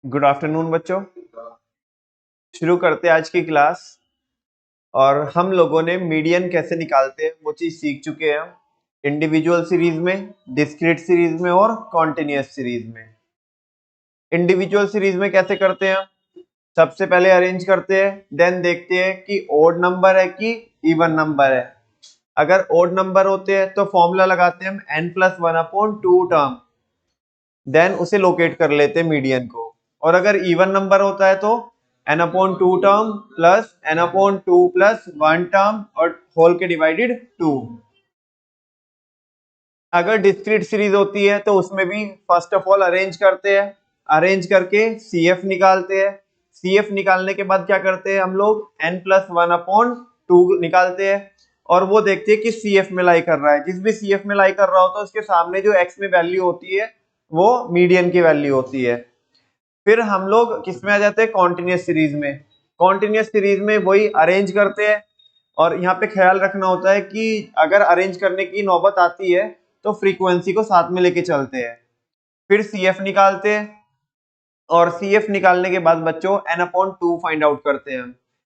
Good afternoon बच्चों। शुरू करते हैं आज की क्लास। और हम लोगों ने मीडियन कैसे निकालते हैं वो चीज सीख चुके हैं हम इंडिविजुअल सीरीज में, डिस्क्रीट सीरीज में और कॉन्टिन्यूअस सीरीज में। इंडिविजुअल सीरीज में कैसे करते हैं? सबसे पहले अरेंज करते हैं, देन देखते हैं कि ओड नंबर है कि इवन नंबर है। अगर ओड नंबर होते हैं तो फॉर्मूला लगाते हैं हम n+1/2 टर्म, देन उसे लोकेट कर लेते हैं मीडियन को। और अगर इवन नंबर होता है तो n/2 term plus n/2 plus 1 term और होल के डिवाइडेड 2। अगर डिस्क्रीट सीरीज होती है तो उसमें भी फर्स्ट ऑफ ऑल अरेंज करते हैं, अरेंज करके CF निकालते हैं। CF निकालने के बाद क्या करते हैं हम लोग, n+1/2 निकालते हैं और वो देखते हैं कि CF में लाई कर रहा है। जिस भी CF में लाई कर रहा होता है उसके सामने जो x में वैल्यू होती है वो मीडियन की वैल्यू होती है। फिर हम लोग किस में आ जाते हैं, कॉन्टिन्यूअस सीरीज में। कॉन्टिन्यूअस सीरीज में वही अरेंज करते हैं और यहाँ पे ख्याल रखना होता है कि अगर अरेंज करने की नौबत आती है तो फ्रीक्वेंसी को साथ में लेके चलते हैं। फिर CF निकालते हैं और CF निकालने के बाद बच्चों n/2 फाइंड आउट करते हैं।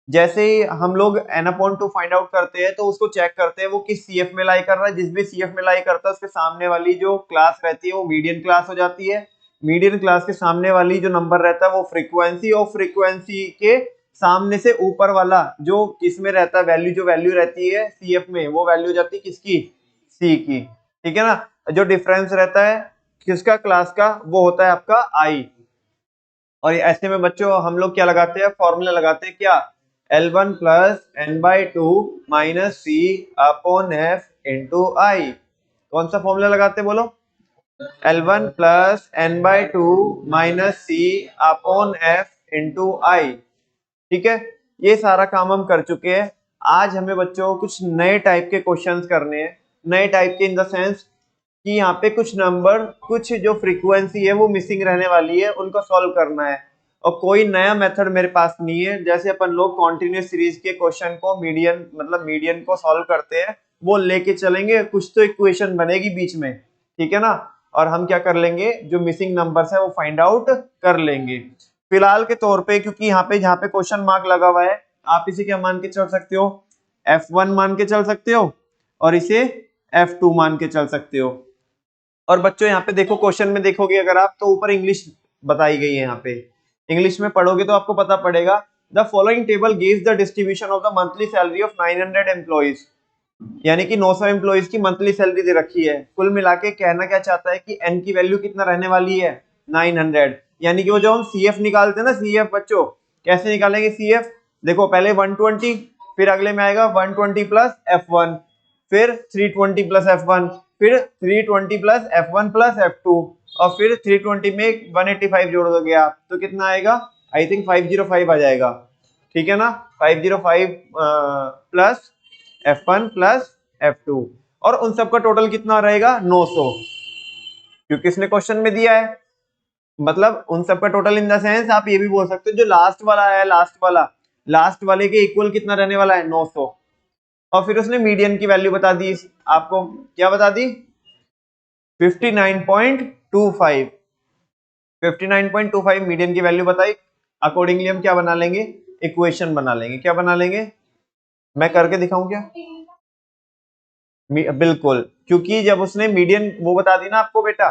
जैसे ही हम लोग n/2 फाइंड आउट करते हैं तो उसको चेक करते हैं वो किस CF में लाई कर रहा है। जिस भी CF में लाई करता है उसके सामने वाली जो क्लास रहती है वो मीडियन क्लास हो जाती है। मीडियन क्लास के सामने वाली जो नंबर रहता है वो फ्रीक्वेंसी, और फ्रीक्वेंसी के सामने से ऊपर वाला जो किस में रहता है वैल्यू, जो वैल्यू रहती है CF में वो वैल्यू जाती है किसकी, C की। ठीक है ना। जो डिफरेंस रहता है किसका, क्लास का, वो होता है आपका I। और ऐसे में बच्चों हम लोग क्या लगाते हैं, फॉर्मूला लगाते हैं क्या, L1 plus n/2 minus C/F/I। कौन सा फॉर्मूला लगाते हैं बोलो, L1 plus n/2 minus C/F/I। ठीक है, ये सारा काम हम कर चुके हैं। आज हमें बच्चों कुछ नए टाइप के क्वेश्चंस करने हैं। नए टाइप के इन द सेंस कि यहाँ पे कुछ नंबर, कुछ जो फ्रीक्वेंसी है वो मिसिंग रहने वाली है, उनको सॉल्व करना है। और कोई नया मेथड मेरे पास नहीं है। जैसे अपन लोग कॉन्टिन्यूस सीरीज के क्वेश्चन को मीडियन, मतलब मीडियन को सॉल्व करते हैं, वो लेके चलेंगे, कुछ तो इक्वेशन बनेगी बीच में। ठीक है ना। और हम क्या कर लेंगे, जो मिसिंग नंबर्स है वो फाइंड आउट कर लेंगे। फिलहाल के तौर पे, क्योंकि यहाँ पे जहाँ पे क्वेश्चन मार्क लगा हुआ है, आप इसे क्या मान के चल सकते हो, F1 मान के चल सकते हो और इसे F2 मान के चल सकते हो। और बच्चों यहाँ पे देखो, क्वेश्चन में देखोगे अगर आप तो ऊपर इंग्लिश बताई गई है। यहाँ पे इंग्लिश में पढ़ोगे तो आपको पता पड़ेगा, the following table gives the distribution of the monthly salary of 900 employees. यानी कि 900 एम्प्लॉइज की मंथली सैलरी दे रखी है। कुल मिला के कहना क्या चाहता है कि एन की वैल्यू कितना रहने वाली है, 900। यानी कि वो जो हम CF निकालते हैं ना, CF बच्चों कैसे निकालेंगे CF, देखो पहले 120, फिर अगले में आएगा 120 प्लस F1, फिर 320 प्लस F1, फिर 320 प्लस F1 प्लस F2, और फिर 320 में 185 जोड़ दोगे आप तो कितना आएगा, आई थिंक 505 आ जाएगा। ठीक है ना, 505 प्लस F1 प्लस F2, और उन सबका टोटल कितना रहेगा, 900, क्योंकि इसने क्वेश्चन में दिया है। मतलब उन सबका टोटल इन द सेंस आप ये भी बोल सकते हो जो लास्ट वाला है, लास्ट वाले के इक्वल कितना रहने वाला है, 900। और फिर उसने मीडियन की वैल्यू बता दी आपको, क्या बता दी, 59.25। 59.25 मीडियन की वैल्यू बताई। अकॉर्डिंगली हम क्या बना लेंगे, इक्वेशन बना लेंगे। क्या बना लेंगे, मैं करके दिखाऊं क्या, बिल्कुल, क्योंकि जब उसने मीडियन वो बता दी ना आपको बेटा,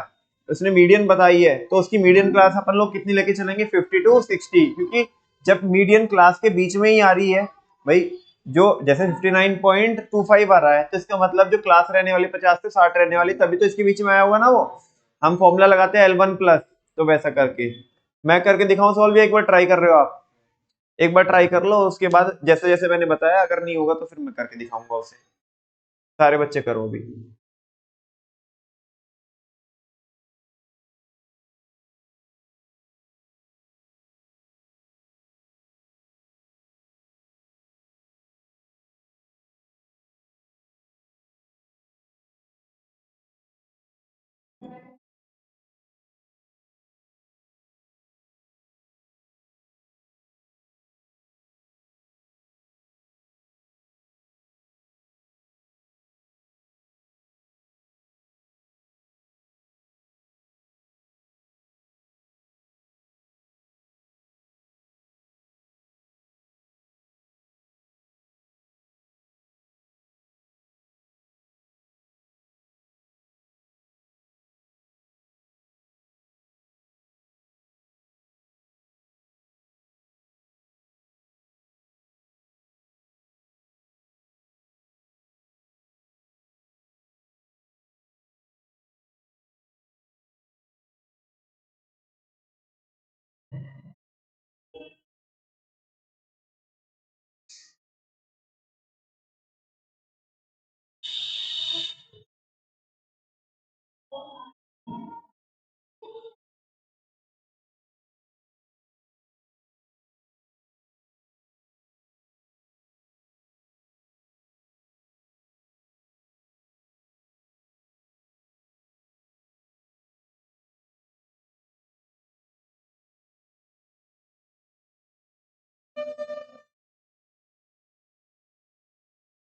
उसने मीडियन बताई है तो उसकी मीडियन क्लास अपन लोग कितनी लेके चलेंगे, 50 to 60। क्योंकि जब मीडियन क्लास के बीच में ही आ रही है भाई, जो जैसे 59.25 आ रहा है तो इसका मतलब जो क्लास रहने वाली 50 से 60 रहने वाली, तभी तो इसके बीच में आया होगा ना वो। हम फॉर्मूला लगाते हैं L1 प्लस, तो वैसा करके मैं करके दिखाऊं सॉल्व, या एक बार ट्राई कर रहे हो आप, एक बार ट्राई कर लो, उसके बाद जैसे जैसे मैंने बताया, अगर नहीं होगा तो फिर मैं करके दिखाऊंगा उसे। सारे बच्चे करो अभी।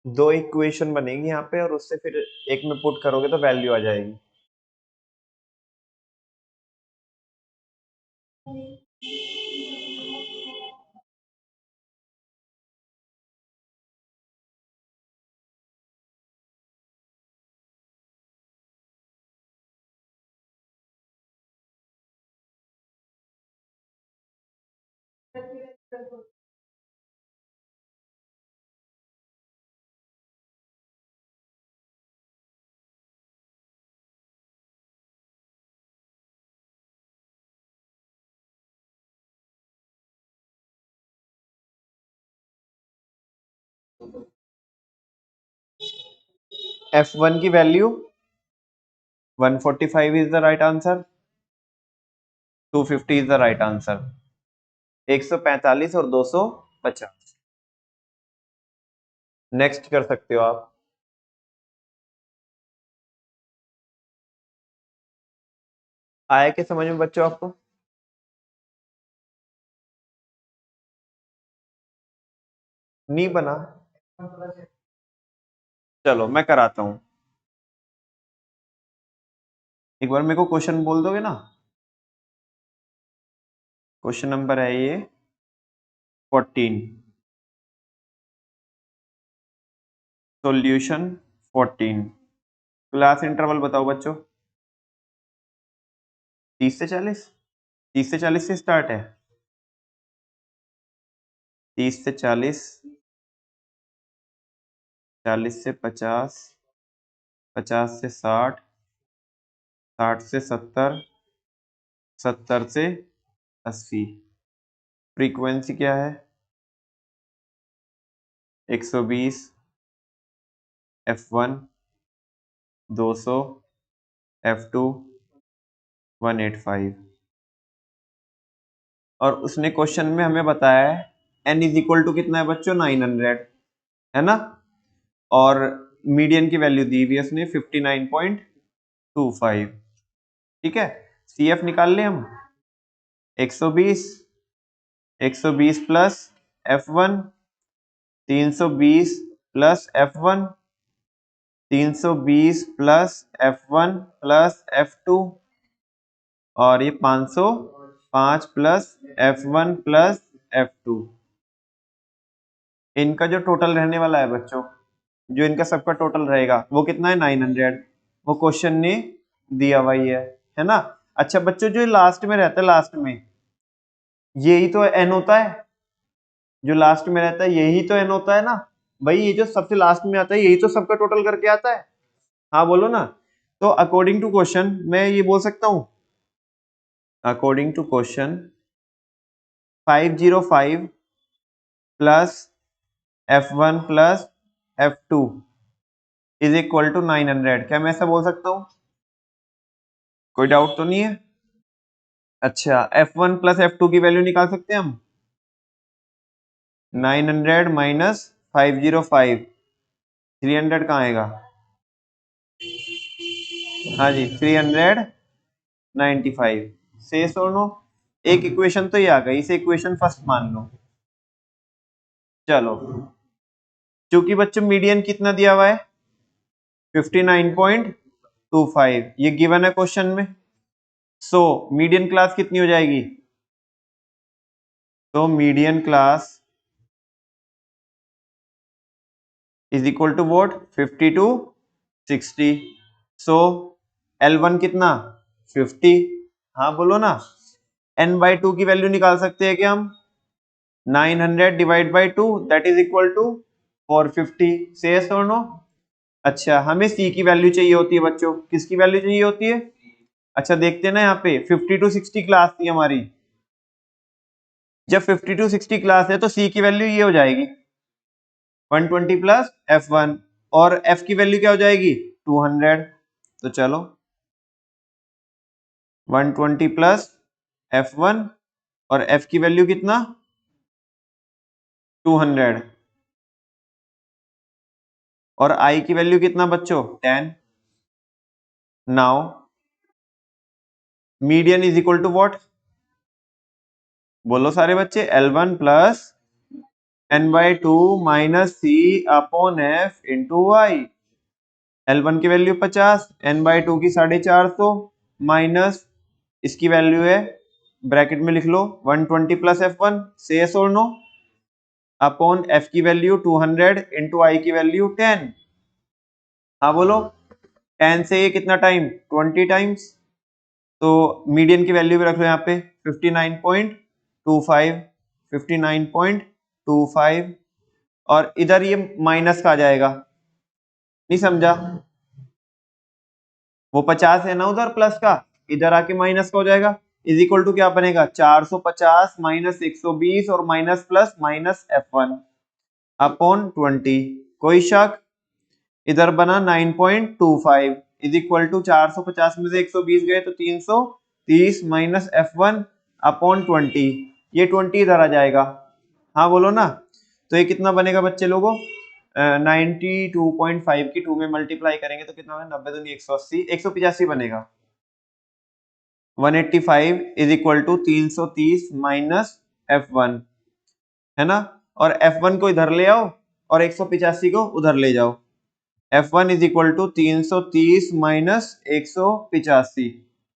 दो इक्वेशन बनेगी यहाँ पे और उससे फिर एक में पुट करोगे तो वैल्यू आ जाएगी। F1 की value 145 is the right answer, 250 is the right answer, 145 और 250। नेक्स्ट कर सकते हो आप। आया क्या समझ में बच्चों आपको? नहीं बना? चलो मैं कराता हूं, एक बार मेरे को क्वेश्चन बोल दोगे ना। क्वेश्चन नंबर है ये 14, सॉल्यूशन 14। क्लास इंटरवल बताओ बच्चों। 30 से 40, 30 से 40 से स्टार्ट है। 30 से 40, 40 से 50, 50 से 60, 60 से 70, 70 से 80। फ्रीक्वेंसी क्या है? 120, F1 200, F2 185। और उसने क्वेश्चन में हमें बताया है n इज इक्वल टू कितना है बच्चों? 900 है ना। और मीडियन की वैल्यू दी हुई है उसने 59.25। ठीक है, CF निकाल लें हम। 120, 120 plus F1, 320 plus F1, 320 plus F1 plus F2, और ये 505 प्लस F1 प्लस F2। इनका जो टोटल रहने वाला है बच्चों, जो इनका सबका टोटल रहेगा वो कितना है? 900। वो क्वेश्चन ने दिया हुआ ही है ना। अच्छा बच्चों, जो लास्ट में रहता है, लास्ट में यही तो n होता है, जो लास्ट में रहता है यही तो n होता है ना भाई। ये जो सबसे लास्ट में आता है यही तो सबका टोटल करके आता है। हाँ बोलो ना। तो अकॉर्डिंग टू क्वेश्चन मैं ये बोल सकता हूं, according to question 505 plus F1 plus F2 is equal to 900। क्या मैं ऐसा बोल सकता हूँ? कोई डाउट तो नहीं है? अच्छा, F1 प्लस F2 की वैल्यू निकाल सकते हैं हम। 900 माइनस 505, 300 कहाँ आएगा? हाँ जी, 395। से सोनो, एक इक्वेशन तो ये आ गई, इसे इक्वेशन फर्स्ट मान लो। चलो, चूंकि बच्चों मीडियन कितना दिया हुआ है? 59.25, ये गिवन है क्वेश्चन में। सो मीडियन क्लास कितनी हो जाएगी? तो median class is equal to what 50 to 60। So L1 कितना? 50। हाँ बोलो ना। n/2 की वैल्यू निकाल सकते हैं क्या हम? 900 divide by 2 that is equal to 450। से yes or no? अच्छा, हमें c की वैल्यू चाहिए होती है बच्चों। किसकी वैल्यू चाहिए होती है? अच्छा देखते हैं ना, यहाँ पे 50 टू 60 क्लास थी हमारी। जब 50 टू 60 क्लास है तो c की वैल्यू ये हो जाएगी 120 प्लस F1, और f की वैल्यू क्या हो जाएगी? 200। तो चलो 120 प्लस F1, और f की वैल्यू कितना? 200, और i की वैल्यू कितना बच्चों? 10। Now median is equal to what? बोलो सारे बच्चे। L1 plus n/2 minus C upon F into Y. L1 की वैल्यू 50, n/2 की 450 माइनस इसकी वैल्यू है, ब्रैकेट में लिख लो 120 प्लस F1 से yes और नो, अपॉन F की वैल्यू 200 इंटू आई की वैल्यू 10। हाँ बोलो, 10 से ये कितना टाइम 20 टाइम्स, तो मीडियन की वैल्यू भी रख लो यहाँ पे 59.25, 59.25, और इधर ये माइनस का आ जाएगा, नहीं समझा, वो 50 है ना उधर प्लस का, इधर आके माइनस का हो जाएगा, इज इक्वल टू क्या बनेगा 450 माइनस 120 और minus plus minus F1 upon 20। कोई शक, इधर बना 9.25 इज इक्वल टू 450 में से 120 गए तो 330 माइनस F1 अपॉन 20, ये 20 इधर आ जाएगा। हाँ बोलो ना, तो ये कितना बनेगा बच्चे लोगों, 92.5 की 2 में मल्टीप्लाई करेंगे तो कितना बनेगा, 90 दूनी 180, 185 बनेगा। 185 is equal to 330 minus F1, है ना, और F1 को इधर ले आओ और 185 को उधर ले जाओ। F1 is equal to 330 minus 185,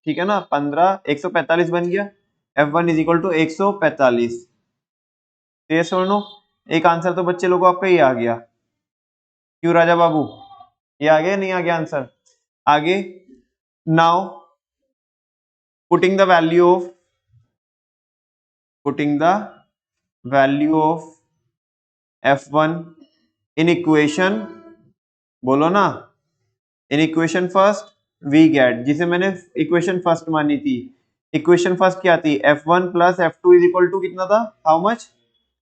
ठीक है ना, 15 145 बन गया। F1 इज इक्वल टू 145, ये सुनो, एक आंसर तो बच्चे लोगों आपका ये आ गया, क्यों राजा बाबू, ये आ गया नहीं आ गया आंसर। आगे, now putting the value of F1 in equation, बोलो ना, in equation first we get, जिसे मैंने इक्वेशन फर्स्ट मानी थी, इक्वेशन फर्स्ट क्या थी, F1 plus F2 is equal to कितना था, हाउ मच,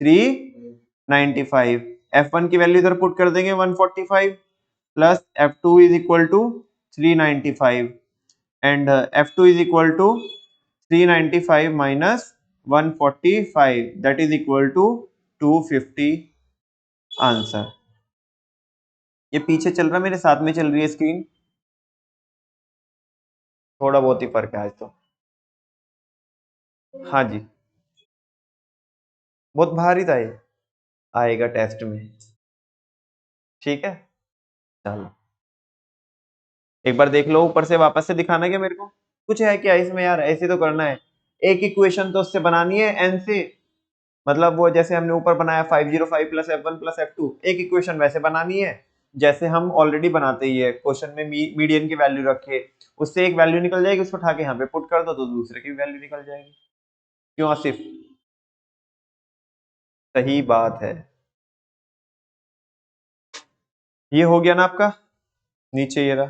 395। F1 की वैल्यू इधर पुट कर देंगे 145 plus F2 is equal to 395, and F2 is equal to 395 minus 145, that is equal to 250 answer. ये पीछे चल रहा है, मेरे साथ में चल रही है स्क्रीन, थोड़ा बहुत ही फर्क है आज तो। हाँ जी, बहुत भारी था ये, आएगा टेस्ट में, ठीक है, चलो एक बार देख लो, ऊपर से वापस से दिखाना क्या मेरे को, कुछ है क्या इसमें यार, ऐसे तो करना है, एक इक्वेशन तो उससे बनानी है एन से, मतलब वो जैसे हमने ऊपर बनाया 505 प्लस F1 प्लस F2, एक इक्वेशन वैसे बनानी है जैसे हम ऑलरेडी बनाते ही है, क्वेश्चन में मीडियन की वैल्यू रखे, उससे एक वैल्यू निकल जाएगी, उसको उठा के यहाँ पे पुट कर दो तो दूसरे की वैल्यू निकल जाएगी। क्यों आसिफ, सही बात है। ये हो गया ना आपका, नीचे ये रहा,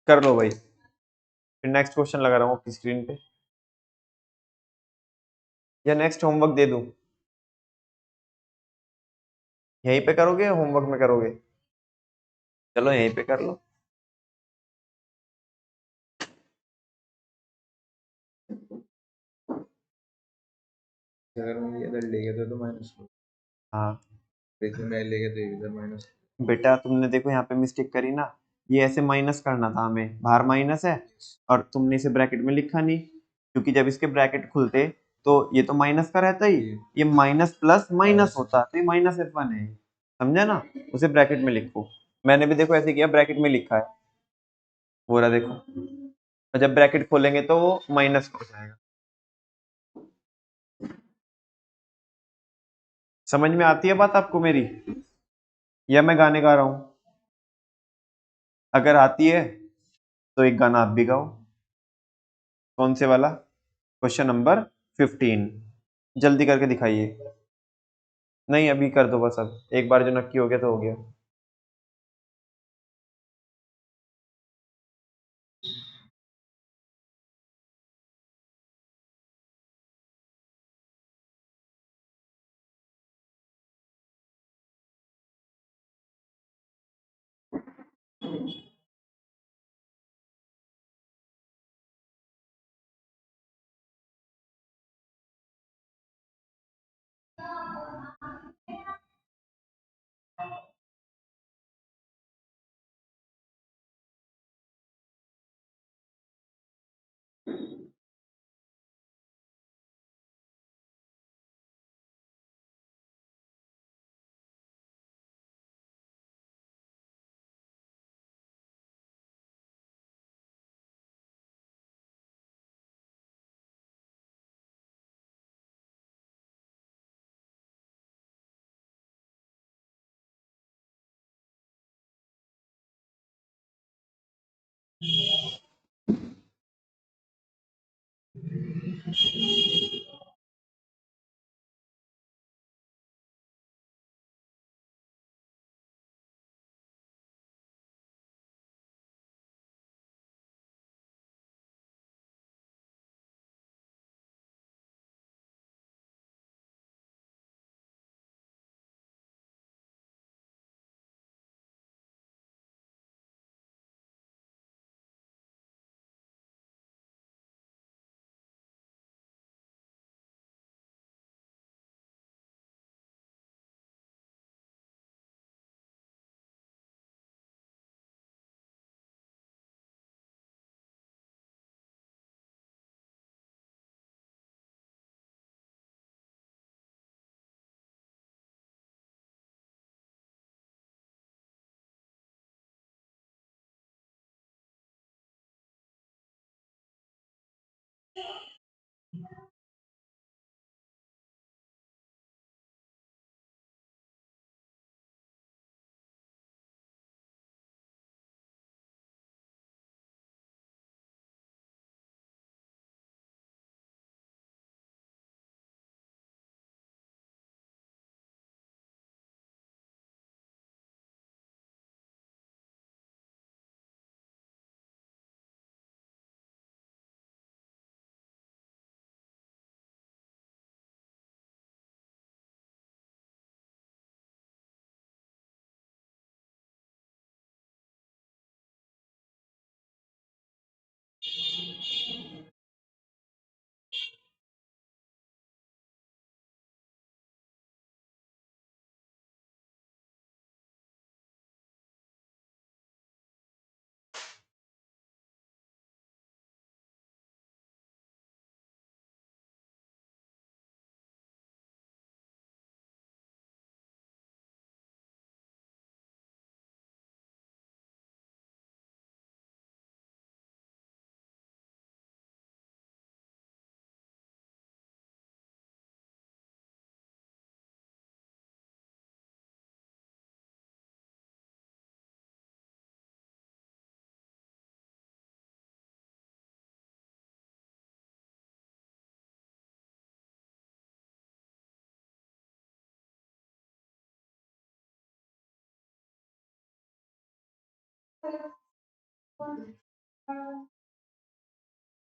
कर लो भाई, फिर नेक्स्ट क्वेश्चन लगा रहा हूँ आपकी स्क्रीन पे, या नेक्स्ट होमवर्क दे दूं, यहीं पे करोगे या होमवर्क में करोगे, चलो यहीं पे कर लो। अगर मैं इधर ले गया तो माइनस, हाँ इधर मैं ले गया तो इधर माइनस, बेटा तुमने देखो यहाँ पे मिस्टेक करी ना, ये ऐसे माइनस करना था हमें, बाहर माइनस है और तुमने इसे ब्रैकेट में लिखा नहीं, क्योंकि जब इसके ब्रैकेट खुलते तो ये तो माइनस का रहता ही, ये माइनस प्लस माइनस होता, तो ये माइनस F1 है, समझा ना, उसे ब्रैकेट में लिखो, मैंने भी देखो ऐसे किया, ब्रैकेट में लिखा है, वो रहा देखो, और जब ब्रैकेट खोलेंगे तो वो माइनस हो जाएगा। समझ में आती है बात आपको मेरी, या मैं गाने गा रहा हूं, अगर आती है तो एक गाना आप भी गाओ, कौन से वाला, क्वेश्चन नंबर 15, जल्दी करके दिखाइए, नहीं अभी कर दो बस, अब एक बार जो नक्की हो गया तो हो गया।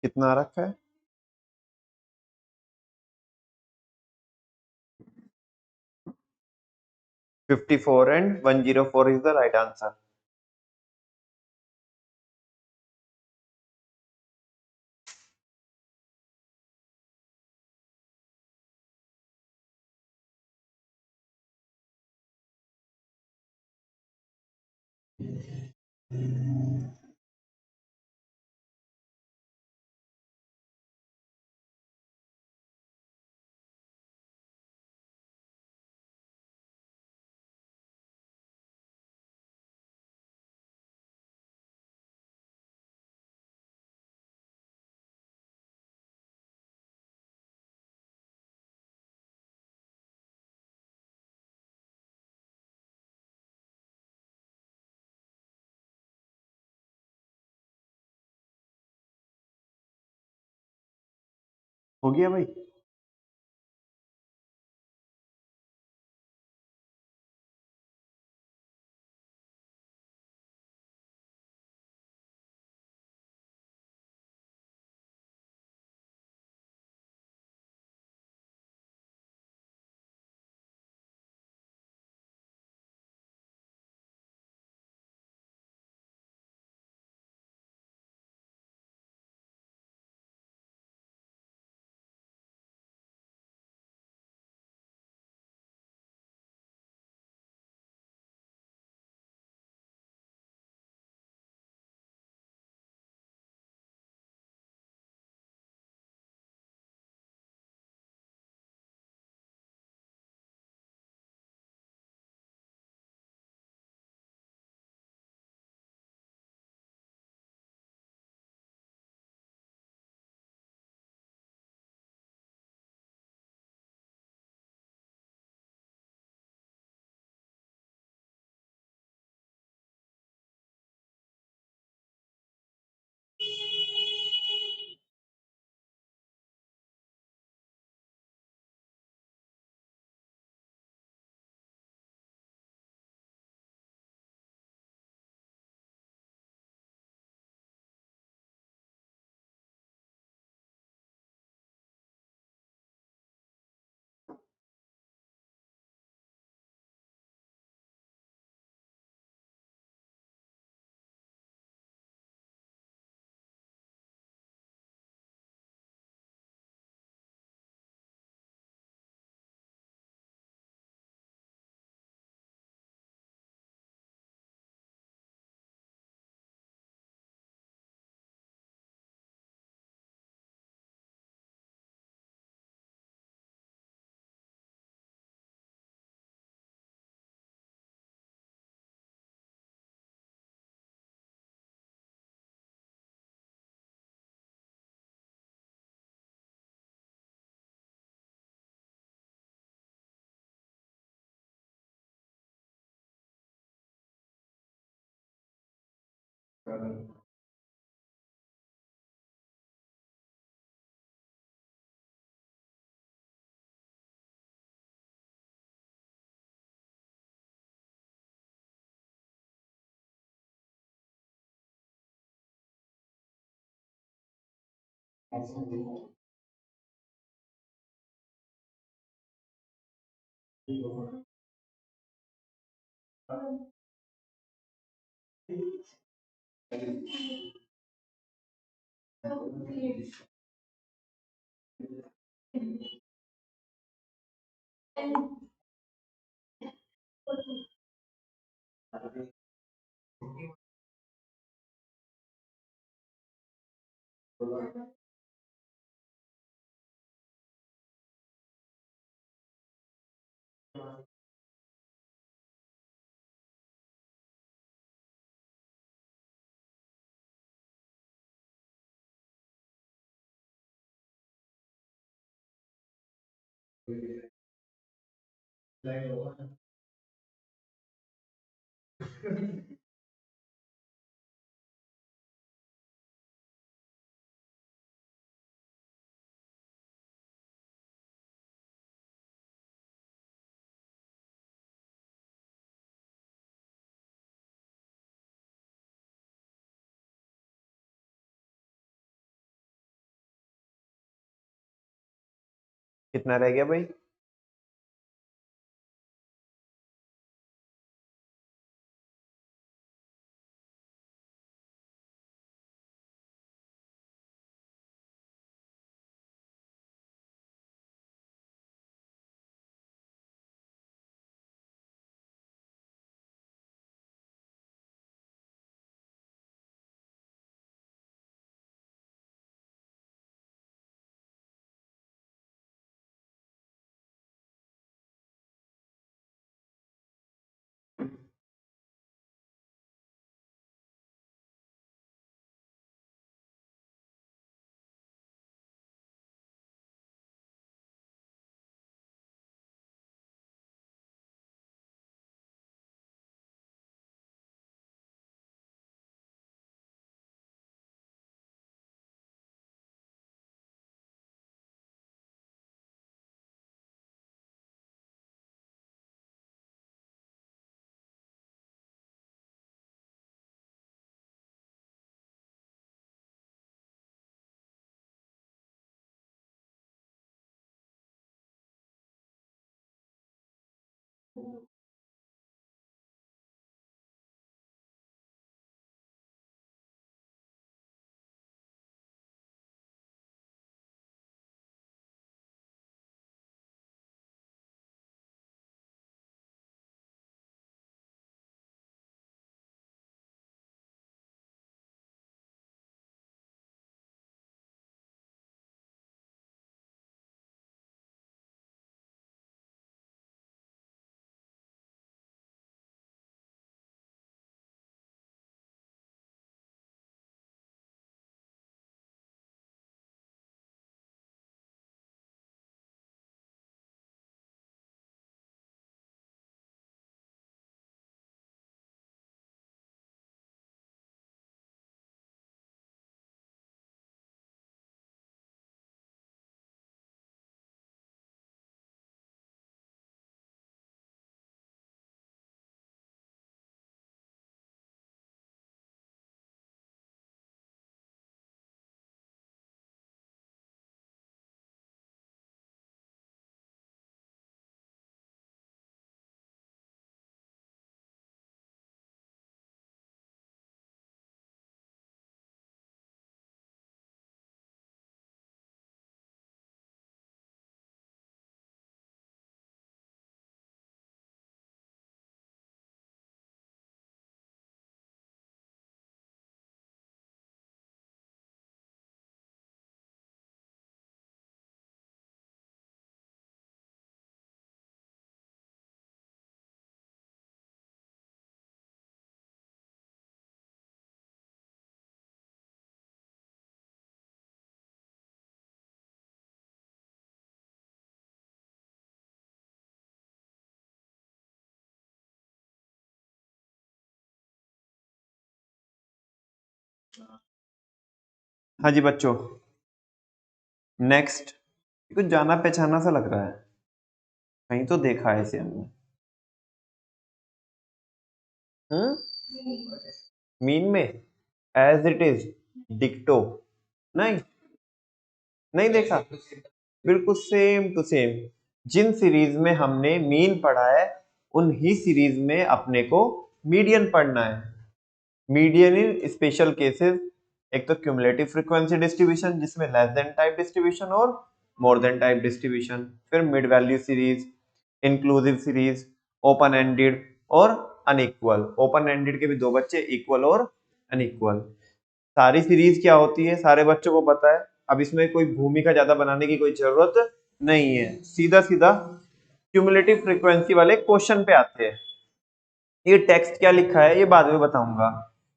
कितना रखा है? 54 and 104 is the right answer. हो गया भाई? कितना रह गया भाई? हाँ जी बच्चों, नेक्स्ट कुछ जाना पहचाना सा लग रहा है, कहीं तो देखा है इसे हमने। मीन में एज इट इज डिक्टो, नहीं नहीं देखा, बिल्कुल सेम टू सेम। जिन सीरीज में हमने मीन पढ़ा है उन ही सीरीज में अपने को मीडियन पढ़ना है। मीडियन इन स्पेशल केसेस, एक तो क्यूमुलेटिव फ्रीक्वेंसी डिस्ट्रीब्यूशन जिसमें लेस देन टाइप डिस्ट्रीब्यूशन और मोर देन टाइप डिस्ट्रीब्यूशन, फिर mid value series, inclusive series, open ended और अनइक्वल। ओपन एंडेड के भी दो बच्चे, इक्वल और अनइक्वल। सारी सीरीज क्या होती है सारे बच्चों को पता है, अब इसमें कोई भूमिका ज्यादा बनाने की कोई जरूरत नहीं है, सीधा सीधा क्यूमुलेटिव फ्रीक्वेंसी वाले क्वेश्चन पे आते हैं। ये टेक्स्ट क्या लिखा है ये बाद में बताऊंगा,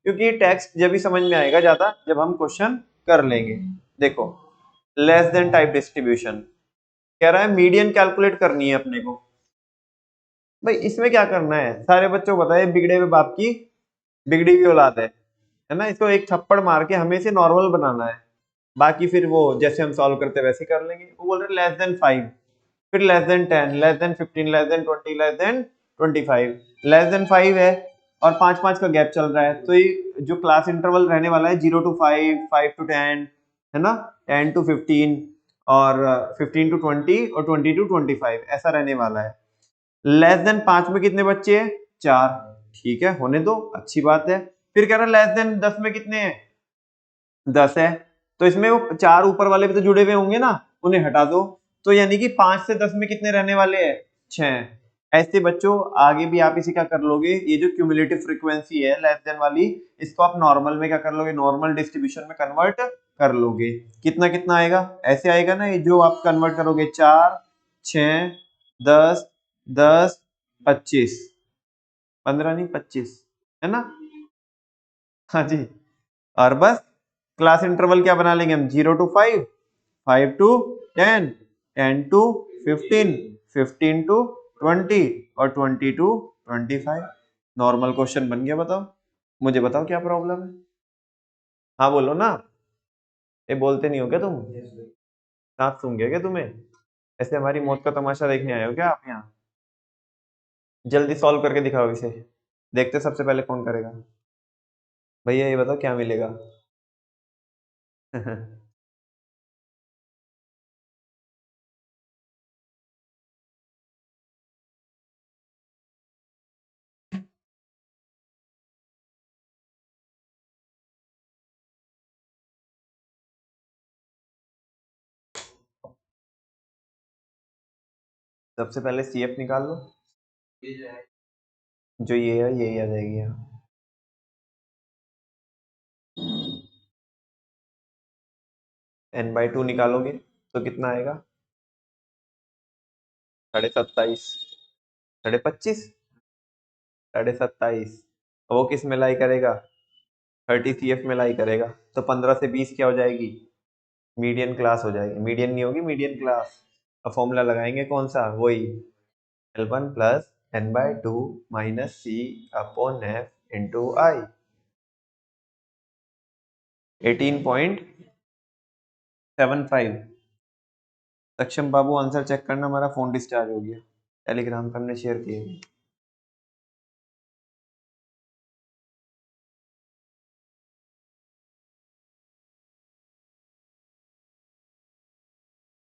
क्योंकि ये टेक्स्ट जब भी समझ में आएगा ज्यादा जब हम क्वेश्चन कर लेंगे। देखो, लेस देन टाइप डिस्ट्रीब्यूशन कह रहा है, मीडियन कैलकुलेट करनी है अपने को। भाई इसमें क्या करना है, सारे बच्चों को पता है बिगड़े हुए बाप की बिगड़ी हुई औलाद है ना, इसको एक थप्पड़ मार के हमें इसे नॉर्मल बनाना है, बाकी फिर वो जैसे हम सॉल्व करते हैं वैसे कर लेंगे। वो बोल रहे लेस देन 5, फिर less than 10, less than 15, less than 20, less than 25। Less than 5 है और 5-5 का गैप चल रहा है, तो ये जो क्लास इंटरवल रहने वाला है 0 to 5, 5 to 10, है ना, 10 to 15 और 15 to 20 और 20 to 25 ऐसा रहने वाला है। लेस देन 5 में कितने बच्चे हैं, 4, ठीक है होने दो, अच्छी बात है। फिर कह रहा है लेस देन 10 में कितने हैं, 10 है, तो इसमें वो 4 ऊपर वाले भी तो जुड़े हुए होंगे ना, उन्हें हटा दो, तो यानी कि 5 से 10 में कितने रहने वाले हैं, 6। ऐसे बच्चों आगे भी आप इसे क्या कर लोगे, ये जो क्यूमुलेटिव फ्रीक्वेंसी है लेस देन वाली, इसको आप नॉर्मल में क्या कर लोगे, नॉर्मल डिस्ट्रीब्यूशन में कन्वर्ट कर लोगे। कितना कितना आएगा, ऐसे आएगा ना, ये जो आप कन्वर्ट करोगे 4, 6, 10, 10, 25, 15 नहीं 25, है ना। हाँ जी, और बस क्लास इंटरवल क्या बना लेंगे हम, 0 to 5, 5 to 10, 10 to 15, 15 to 20 और 20 to 25। नॉर्मल क्वेश्चन बन गया। बताओ, मुझे बताओ क्या प्रॉब्लम है, हाँ बोलो ना, ये बोलते नहीं हो क्या तुम, सांप सूंघ गया क्या तुम्हें, ऐसे हमारी मौत का तमाशा देखने आए हो क्या आप यहाँ। जल्दी सॉल्व करके दिखाओ इसे, देखते सबसे पहले कौन करेगा। भैया ये बताओ क्या मिलेगा। सबसे पहले CF निकाल लो, जो ये है यही आ जाएगी यहाँ। n/2 निकालोगे तो कितना आएगा, 27.5, 25.5, 27.5। वो किस में लाई करेगा, 30 CF में लाई करेगा, तो 15 से 20 क्या हो जाएगी, मीडियन क्लास हो जाएगी, मीडियन नहीं होगी मीडियन क्लास। अब फॉर्मूला लगाएंगे कौन सा, वही L1 plus n/2 minus C upon F into I। 18.75। सक्षम बाबू आंसर चेक करना, हमारा फोन डिस्चार्ज हो गया, टेलीग्राम पर हमने शेयर किए।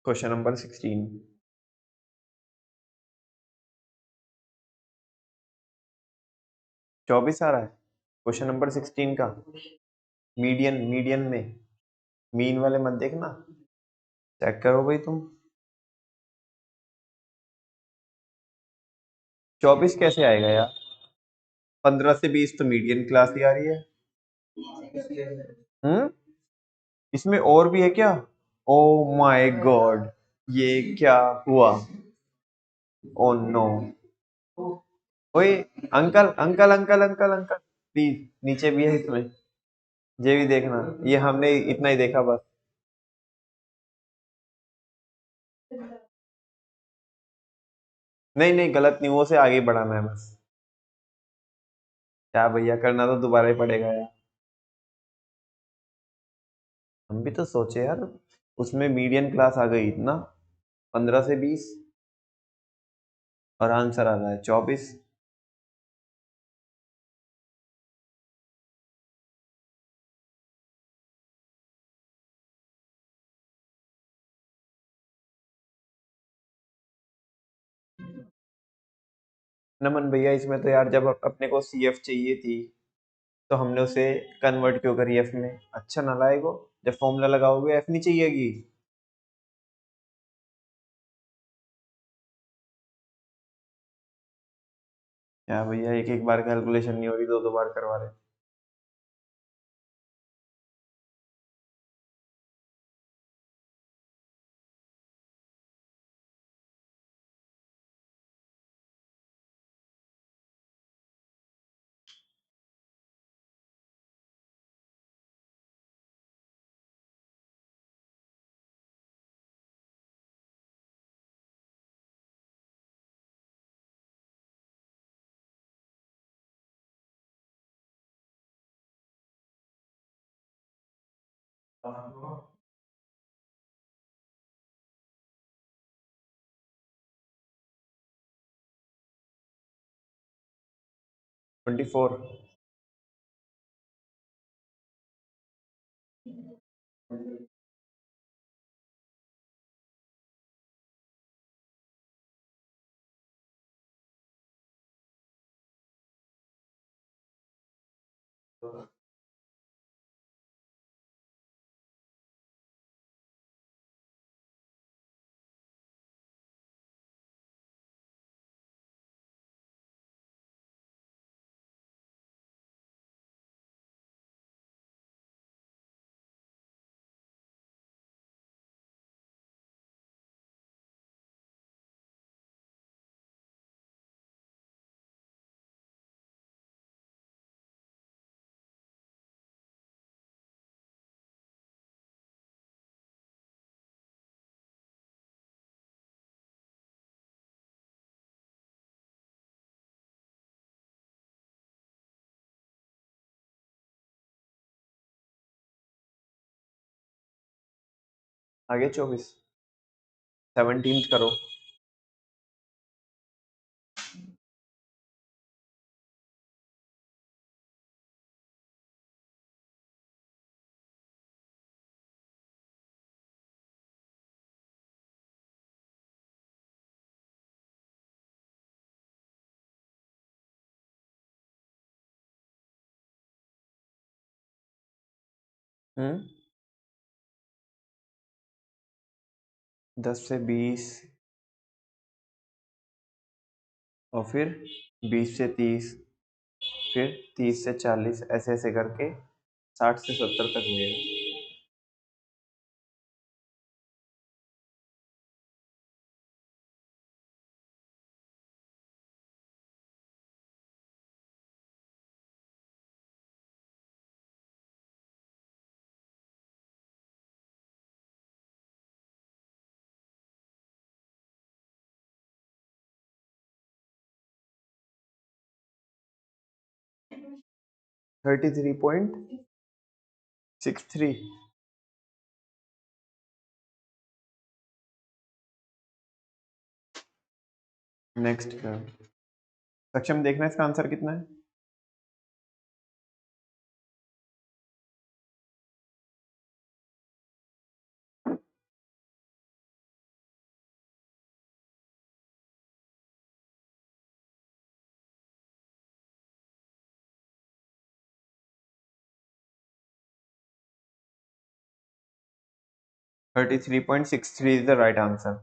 क्वेश्चन नंबर 16, 24 आ रहा है क्वेश्चन नंबर 16 का। मीडियन, मीडियन में मीन वाले मत देखना, चेक करो भाई तुम। 24 कैसे आएगा यार, 15 से 20 तो मीडियन क्लास ही आ रही है। हम्म, इसमें और भी है क्या, ओ माय गॉड, ये क्या हुआ, ओ नो। ओए uncle uncle uncle uncle uncle, please नीचे भी है इसमें, ये भी देखना, ये हमने इतना ही देखा बस। नहीं नहीं गलत नहीं, वो से आगे बढ़ाना है बस, क्या भैया करना तो दोबारा ही पड़ेगा यार। हम भी तो सोचे यार, उसमें मीडियन क्लास आ गई इतना, 15 से 20, और आंसर आ रहा है 24। नमन भैया, इसमें तो यार जब अपने को CF चाहिए थी तो हमने उसे कन्वर्ट क्यों करी F में? अच्छा नालायक हो, जब फॉर्मूला लगाओगे F नहीं चाहिएगी। क्या भैया, एक एक बार कैलकुलेशन नहीं हो रही, दो दो बार करवा रहे। हाँ। 24। आगे 24, 17 करो। हम्म 10 से 20, और फिर 20 से 30, फिर 30 से 40, ऐसे ऐसे करके 60 से 70 तक हुए। $33.63। नेक्स्ट का सक्षम, देखना इसका आंसर कितना है। $33.63 is the right answer.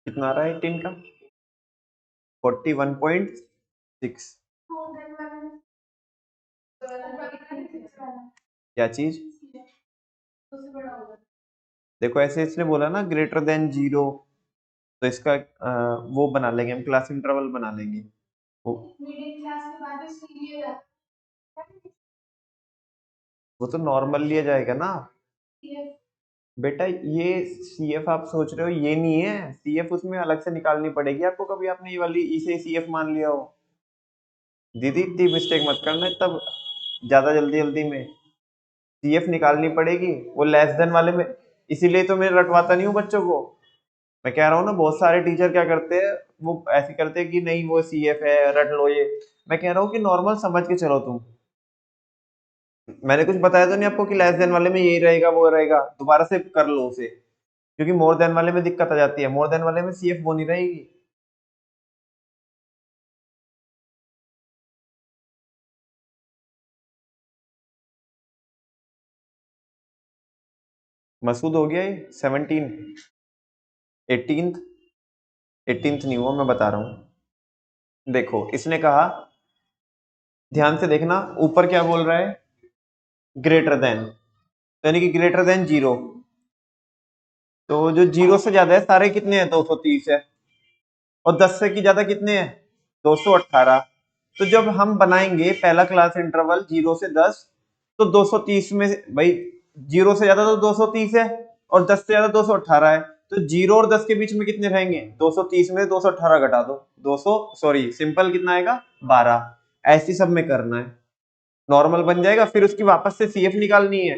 कितना आ रहा है 18 का? 41.6। क्या चीज? देखो ऐसे इसने बोला ना ग्रेटर देन 0, तो इसका वो बना लेंगे हम, क्लास इंटरवल बना लेंगे वो वो तो नॉर्मल लिया जाएगा ना बेटा। ये CF आप सोच रहे हो, ये नहीं है CF, उसमें अलग से निकालनी पड़ेगी आपको। कभी आपने ये वाली इसे CF मान लिया हो? दीदी इतनी मिस्टेक मत करना तब, ज्यादा जल्दी जल्दी में CF निकालनी पड़ेगी वो लेस देन वाले में। इसीलिए तो मैं रटवाता नहीं हूँ बच्चों को। मैं कह रहा हूँ ना, बहुत सारे टीचर क्या करते हैं, वो ऐसे करते हैं कि नहीं वो CF है, रट लो ये। मैं कह रहा हूँ कि नॉर्मल समझ के चलो तुम। मैंने कुछ बताया तो नहीं आपको कि लेस देन वाले में यही रहेगा वो रहेगा? दोबारा से कर लो उसे, क्योंकि मोर देन वाले में दिक्कत आ जाती है। मोर देन वाले में CF वो नहीं रहेगी। मसूद हो गया ये 17। 18th। 18th नहीं हुआ, मैं बता रहा हूँ। देखो इसने कहा, ध्यान से देखना ऊपर क्या बोल रहा है, ग्रेटर देन, यानी कि ग्रेटर देन 0। तो जो 0 से ज्यादा है सारे कितने हैं? 230 है। और 10 से की ज्यादा कितने हैं? 218। तो जब हम बनाएंगे पहला क्लास इंटरवल 0 से 10, तो 230 में भाई 0 से ज्यादा तो 230 है और 10 से ज्यादा 218 है। तो 0 और 10 के बीच में कितने रहेंगे? 230 में 218 घटा दो, 200 सॉरी सिंपल कितना आएगा? 12। ऐसी सब में करना है, नॉर्मल बन जाएगा। फिर उसकी वापस से CF निकालनी है।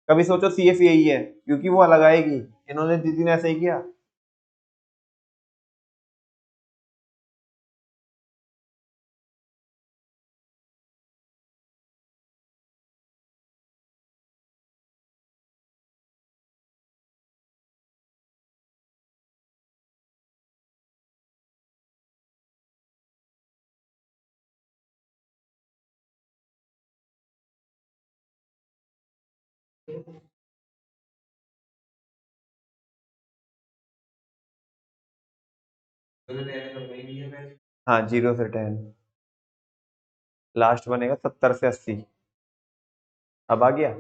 कभी सोचो CF यही है, क्योंकि वो अलग आएगी। इन्होंने दीदी ने ऐसे ही किया। हाँ 0 से 10, लास्ट बनेगा 70 से 80। अब आ गया।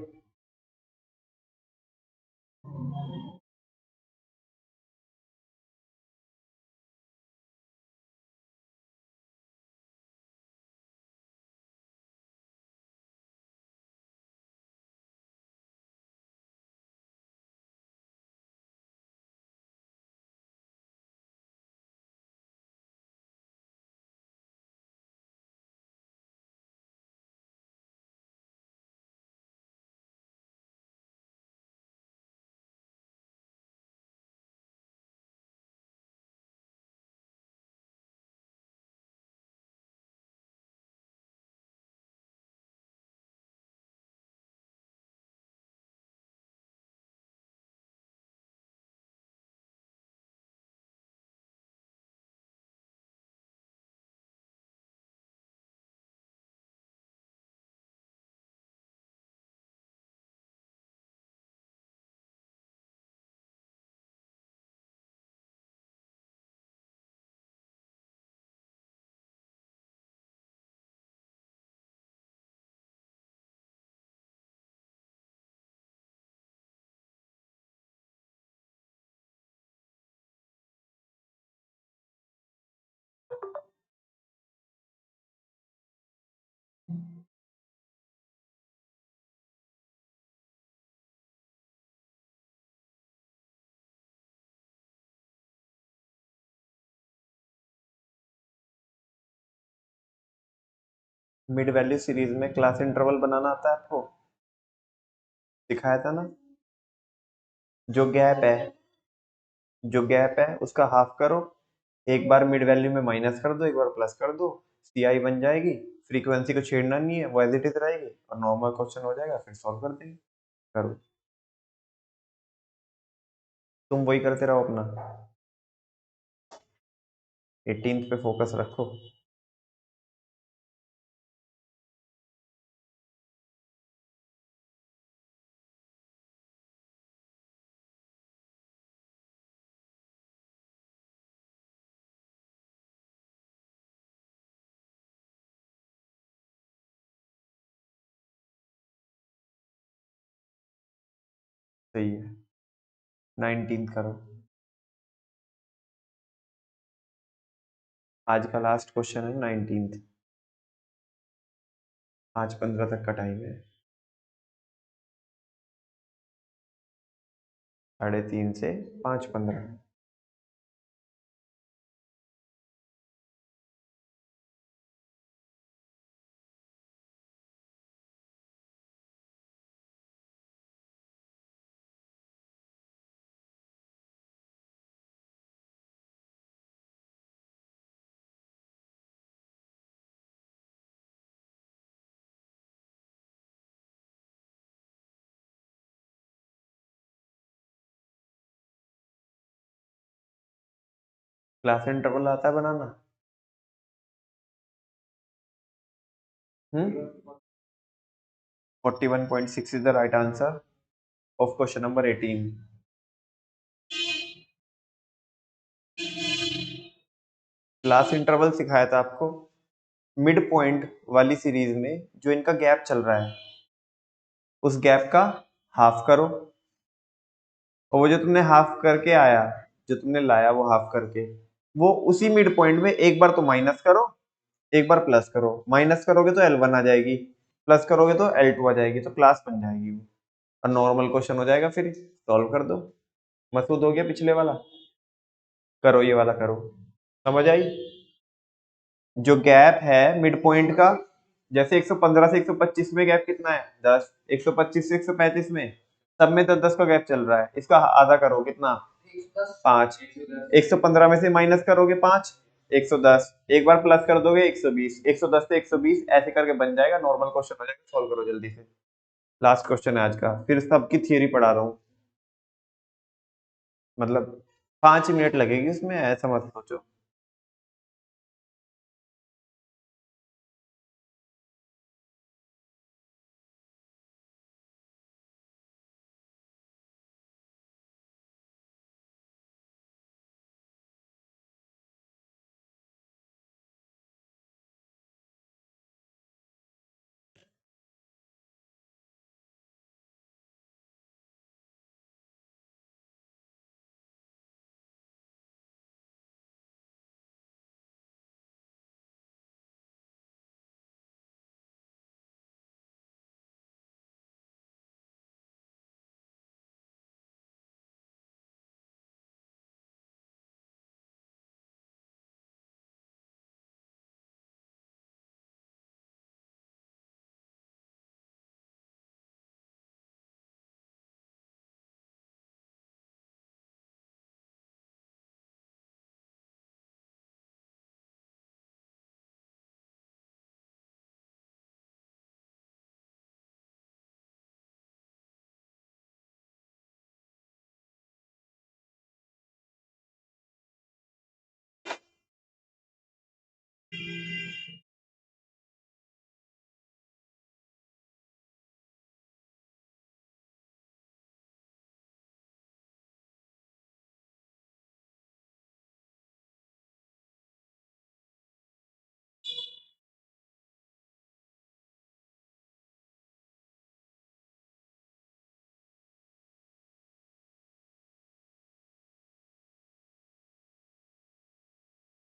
मिड वैल्यू सीरीज में क्लास इंटरवल बनाना आता है आपको, सिखाया था ना। जो गैप है उसका हाफ करो, एक बार मिड वैल्यू में माइनस कर दो, एक बार प्लस कर दो, सीआई बन जाएगी। फ्रीक्वेंसी को छेड़ना नहीं है, वो एज इट इज रहेगी और नॉर्मल क्वेश्चन हो जाएगा, फिर सॉल्व कर देंगे। करो, तुम वही करते रहो अपना, 18th पे फोकस रखो। सही है, 19th करो। आज का लास्ट क्वेश्चन है 19th, आज 15 तक का टाइम है, 3:30 से 5:15। क्लास इंटरवल आता है बनाना? 41.6 is the right answer of question number 18. Class interval सिखाया था आपको मिड पॉइंट वाली सीरीज में, जो इनका गैप चल रहा है उस गैप का हाफ करो, और वो जो तुमने हाफ करके आया, जो तुमने लाया वो हाफ करके, वो उसी मिड पॉइंट में एक बार तो माइनस करो, एक बार प्लस करो। माइनस करोगे तो L1 आ जाएगी, प्लस करोगे तो L2 आ जाएगी, तो क्लास बन जाएगी वो, और नॉर्मल क्वेश्चन हो जाएगा। फिर सॉल्व कर दो, मसूद हो गया पिछले वाला। करो ये वाला करो, समझ आई? जो गैप है मिड पॉइंट का, जैसे 115 से 125 में गैप कितना है 10, 125 से 135 में सब में 10-10 का गैप चल रहा है, इसका आधा करो कितना 5, 115 में से माइनस करोगे 5, 110, एक बार प्लस कर दोगे 120, 110 से 120 ऐसे करके बन जाएगा, नॉर्मल क्वेश्चन हो जाएगा। सॉल्व करो जल्दी से, लास्ट क्वेश्चन है आज का, फिर सबकी थियरी पढ़ा रहा हूँ, मतलब 5 मिनट लगेगी उसमें, ऐसा मत सोचो।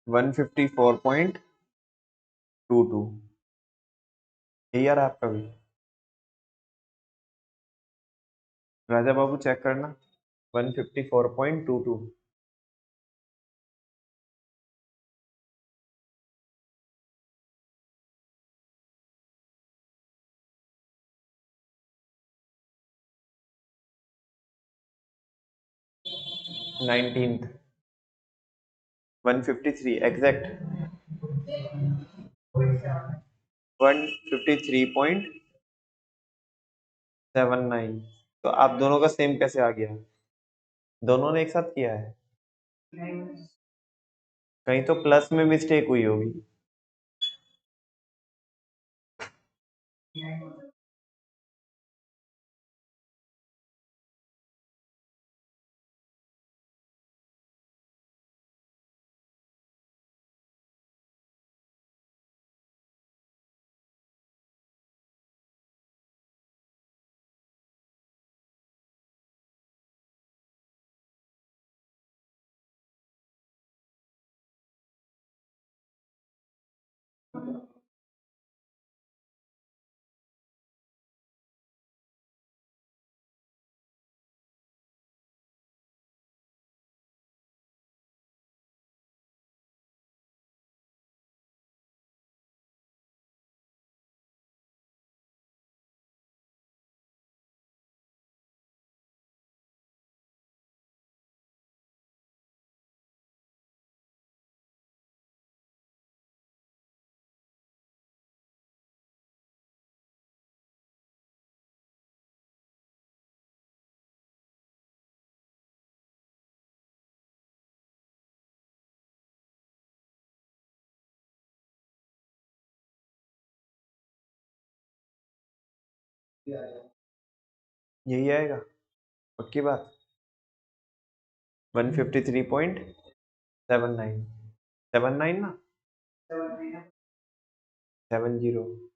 वन 154.22 यही आ रहा है आपका भी? राजा बाबू चेक करना, 154.22। 19th 153 exact 153.79। तो आप दोनों का सेम कैसे आ गया? दोनों ने एक साथ किया है, कहीं तो प्लस में मिस्टेक हुई होगी। यही आएगा पक्की बात? 153.79 79 ना 70।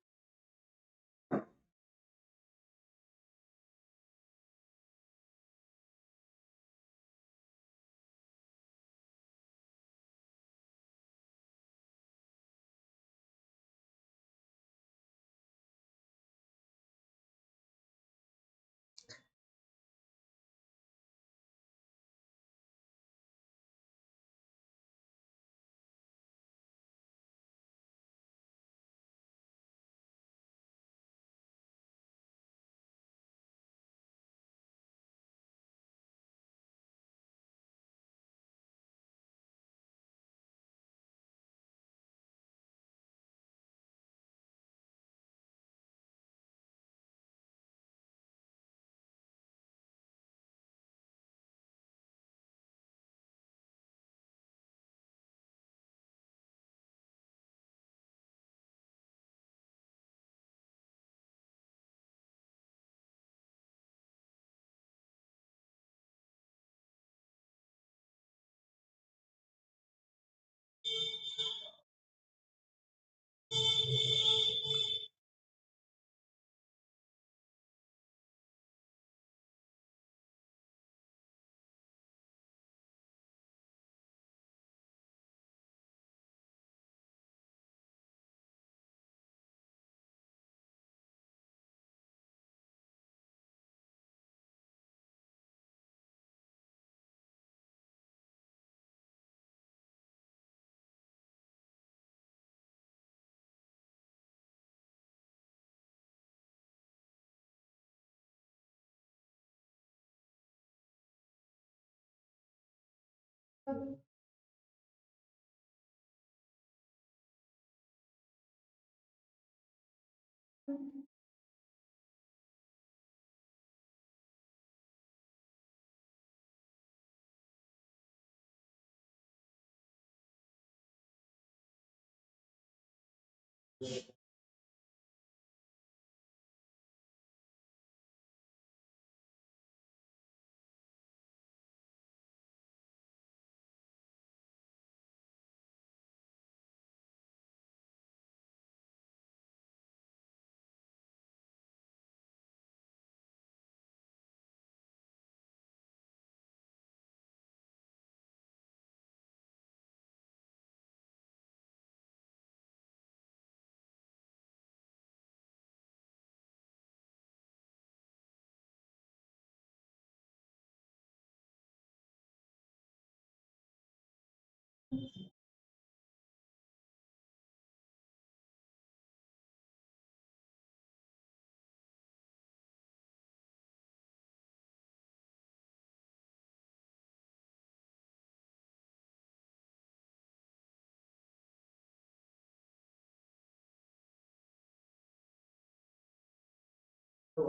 आ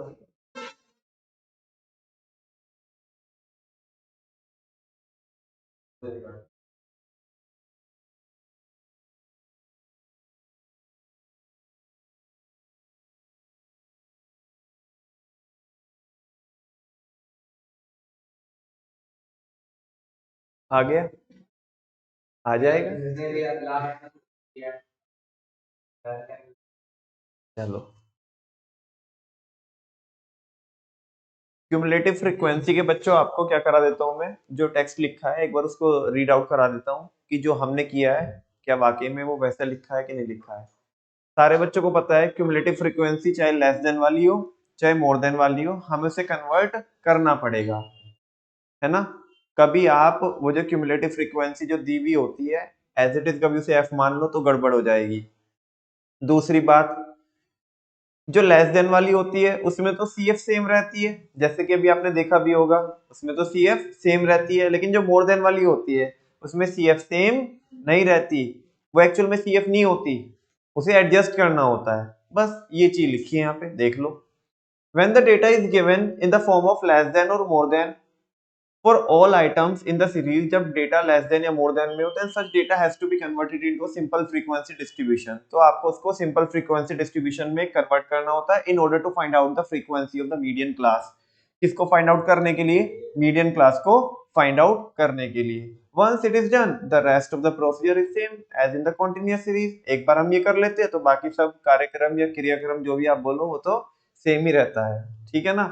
गया, आ जाएगा। चलो, क्यूमुलेटिव फ्रीक्वेंसी के बच्चों आपको क्या करा देता हूं मैं, जो टेक्स्ट लिखा है एक बार उसको रीड आउट करा देता हूं कि जो हमने किया है क्या वाकई में वो वैसा लिखा है कि नहीं लिखा है। सारे बच्चों को पता है क्यूमुलेटिव फ्रीक्वेंसी चाहे लेस देन वाली हो चाहे मोर देन वाली हो, हमें उसे कन्वर्ट करना पड़ेगा, है ना। कभी आप वो जो क्यूमुलेटिव फ्रीक्वेंसी जो दी हुई होती है एज इट इज कभी उसे एफ मान लो तो गड़बड़ हो जाएगी। दूसरी बात, जो लेस देन वाली होती है उसमें तो सी एफ सेम रहती है, जैसे कि अभी आपने देखा भी होगा उसमें तो सी एफ सेम रहती है, लेकिन जो मोर देन वाली होती है उसमें सी एफ सेम नहीं रहती, वो एक्चुअल में सी एफ नहीं होती, उसे एडजस्ट करना होता है। बस ये चीज लिखी है यहाँ पे देख लो। When the data is given in the form of less than or more than for all items in the series, जब डेटा लेस देन या मोर देन में होता है such data has to be converted into a simple frequency distribution, तो आपको उसको simple frequency distribution में convert करना होता है in order to find out the frequency of the median class। किसको फाइंड आउट करने के लिए, मीडियन क्लास को फाइंड आउट करने के लिए। Once it is done, the rest of the procedure is same as in the continuous series। एक बार हम ये कर लेते हैं तो बाकी सब कार्यक्रम या क्रियाक्रम जो भी आप बोलो वो तो सेम ही रहता है, ठीक है ना।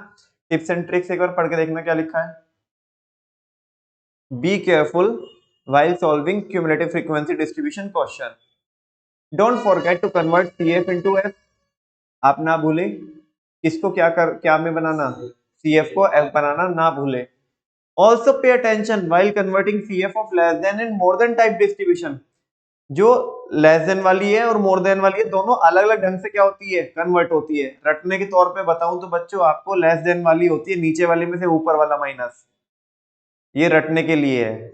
टिप्स एंड ट्रिक्स एक बार पढ़ के देखना क्या लिखा है। Be careful while solving cumulative frequency distribution question. Don't forget to convert CF into F। आप ना भूले इसको क्या में बनाना, CF को F बनाना ना भूले। Also pay attention while converting CF of less than and more than type distribution। जो लेस देन वाली है और मोर देन वाली है दोनों अलग अलग ढंग से क्या होती है, कन्वर्ट होती है। रटने के तौर पे बताऊं तो बच्चों आपको लेस देन वाली होती है नीचे वाले में से ऊपर वाला माइनस, ये रटने के लिए है,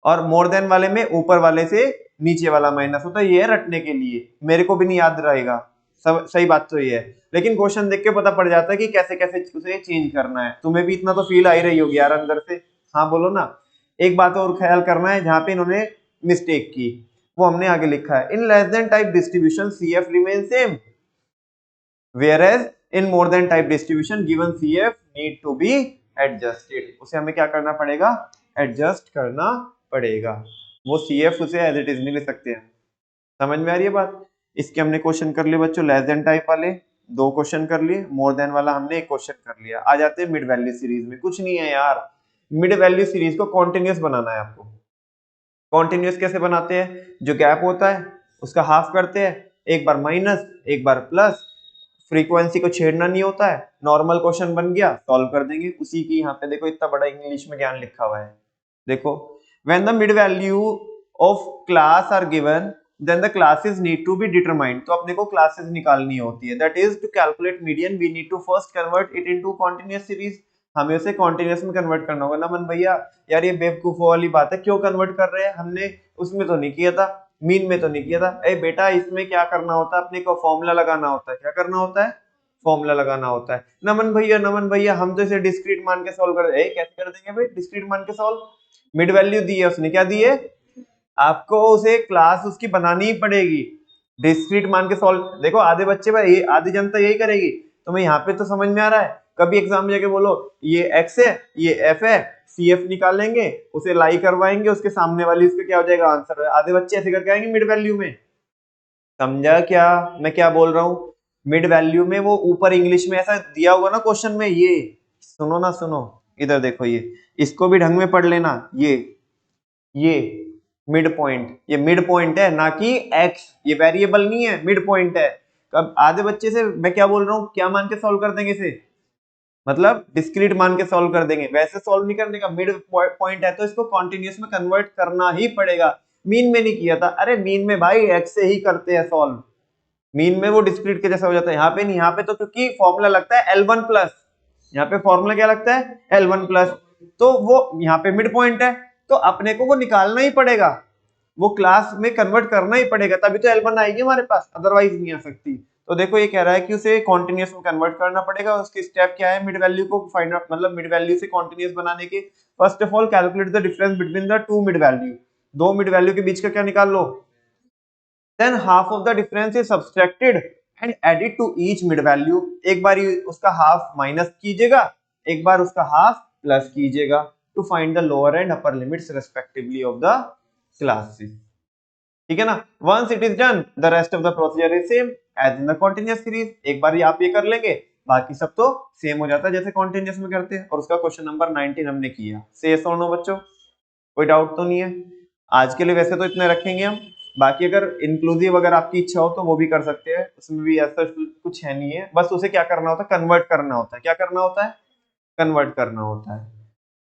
और मोर देन वाले में ऊपर वाले से नीचे वाला माइनस होता है, ये है रटने के लिए, मेरे को भी नहीं याद रहेगा सब। सही बात तो ये है, लेकिन क्वेश्चन देख के पता पड़ जाता है कि कैसे कैसे उसे चेंज करना है। तुम्हें भी इतना तो फील आ ही रही होगी यार अंदर से, हाँ बोलो ना। एक बात और ख्याल करना है जहां पे इन्होंने मिस्टेक की वो हमने आगे लिखा है, in less than type distribution CF remain same whereas in more than type distribution given CF need to be adjusted। उसे हमें क्या करना पड़ेगा, एडजस्ट करना पड़ेगा, वो CF उसे एज इट इज नहीं ले सकते हैं। समझ में आ रही है बात। इसके हमने क्वेश्चन कर लिए बच्चों लेस देन टाइप वाले, दो क्वेश्चन कर लिए, मोर देन वाला हमने एक क्वेश्चन कर लिया। आ जाते हैं मिड वैल्यू सीरीज में। कुछ नहीं है यार, मिड वैल्यू सीरीज को कॉन्टिन्यूस बनाना है आपको। कॉन्टिन्यूस कैसे बनाते हैं, जो गैप होता है उसका हाफ करते हैं, एक बार माइनस एक बार प्लस, फ्रीक्वेंसी को छेड़ना नहीं होता है, नॉर्मल क्वेश्चन बन गया सॉल्व कर देंगे उसी की। यहाँ पे देखो इतना बड़ा इंग्लिश में ज्ञान लिखा हुआ है, देखो when the mid value of class are given then the classes need to be determined, तो अपने को क्लासेस निकालनी होती है। That is to calculate median we need to first convert it into continuous series, हमें उसे कॉन्टिन्यूअस में convert करना होगा। नमन भैया यार ये बेवकूफों वाली बात है, क्यों कन्वर्ट कर रहे हैं, हमने उसमें तो नहीं किया था, मीन में तो नहीं किया था। ए बेटा इसमें क्या करना होता है, अपने को फॉर्मूला लगाना होता है। क्या करना होता है, फॉर्मूला लगाना होता है। नमन भैया हम तो इसे डिस्क्रीट मान के सॉल्व कर देंगे। कैसे कर देंगे भाई डिस्क्रीट मान के सॉल्व, मिड वैल्यू दी है उसने, क्या दी है आपको, उसे क्लास उसकी बनानी ही पड़ेगी, डिस्क्रीट मान के सॉल्व। देखो आधे बच्चे भाई आधी जनता यही करेगी, तुम्हें यहाँ पे तो समझ में आ रहा है, कभी एग्जाम में जाके बोलो ये x है ये f है, CF निकालेंगे उसे लाई करवाएंगे, उसके सामने वाली उसका क्या हो जाएगा आंसर, आधे बच्चे ऐसे करके आएंगे मिड वैल्यू में। समझा क्या मैं क्या बोल रहा हूँ, मिड वैल्यू में वो ऊपर इंग्लिश में ऐसा दिया हुआ ना क्वेश्चन में, ये सुनो ना सुनो इधर देखो, ये इसको भी ढंग में पढ़ लेना, ये मिड पॉइंट, ये मिड पॉइंट है ना कि x, ये वेरिएबल नहीं है, मिड पॉइंट है। अब आधे बच्चे से मैं क्या बोल रहा हूँ, क्या मान के सॉल्व कर देंगे इसे, मतलब डिस्क्रीट मान के सॉल्व कर देंगे, वैसे सॉल्व नहीं करने का। मिड पॉइंट है तो इसको कॉन्टिन्यूअस में कन्वर्ट करना ही पड़ेगा। मीन में नहीं किया था, अरे मीन में भाई x से ही करते हैं सॉल्व, मीन में वो डिस्क्रीट के जैसा हो जाता है, यहाँ पे नहीं, यहाँ पे तो क्योंकि फॉर्मूला लगता है L1 प्लस, यहाँ पे फॉर्मूला क्या लगता है L1 प्लस, तो वो यहाँ पे मिड पॉइंट है तो अपने को वो निकालना ही पड़ेगा, वो क्लास में कन्वर्ट करना ही पड़ेगा, तभी तो L1 आएगी हमारे पास, अदरवाइज नहीं आ सकती। तो देखो ये कह रहा है कि उसे कॉन्टिन्यूस में कन्वर्ट करना पड़ेगा। उसकी स्टेप क्या है, मिड वैल्यू को फाइंड आउट, मतलब मिड वैल्यू से कॉन्टिन्यूस बनाने के, first of all calculate the difference between the two mid value, दो मिड वैल्यू के बीच का क्या निकाल लो, then half of the difference is subtracted and added to each mid value, एक बार उसका हाफ माइनस कीजिएगा, एक बार उसका हाफ प्लस कीजिएगा, to find the lower and upper limits respectively of the classes. ठीक है ना, once it is done the rest of the procedure is same as in the continuous series, एक बार आप ये कर लेंगे बाकी सब तो सेम हो जाता है जैसे कॉन्टिन्यूअस में करते हैं। और उसका क्वेश्चन नंबर 19 हमने किया, से और नो बच्चों, कोई डाउट तो नहीं है। आज के लिए वैसे तो इतने रखेंगे हम, बाकी अगर इंक्लूसिव अगर आपकी इच्छा हो तो वो भी कर सकते हैं, उसमें भी ऐसा कुछ है नहीं है, बस उसे क्या करना होता है, कन्वर्ट करना होता है। क्या करना होता है, कन्वर्ट करना होता है।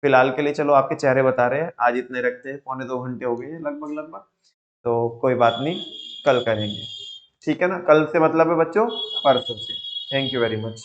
फिलहाल के लिए चलो आपके चेहरे बता रहे हैं, आज इतने रखते हैं, 1.25 घंटे हो गए हैं लगभग, तो कोई बात नहीं, कल करेंगे। ठीक है ना, कल से मतलब है बच्चों परसों से। Thank you very much.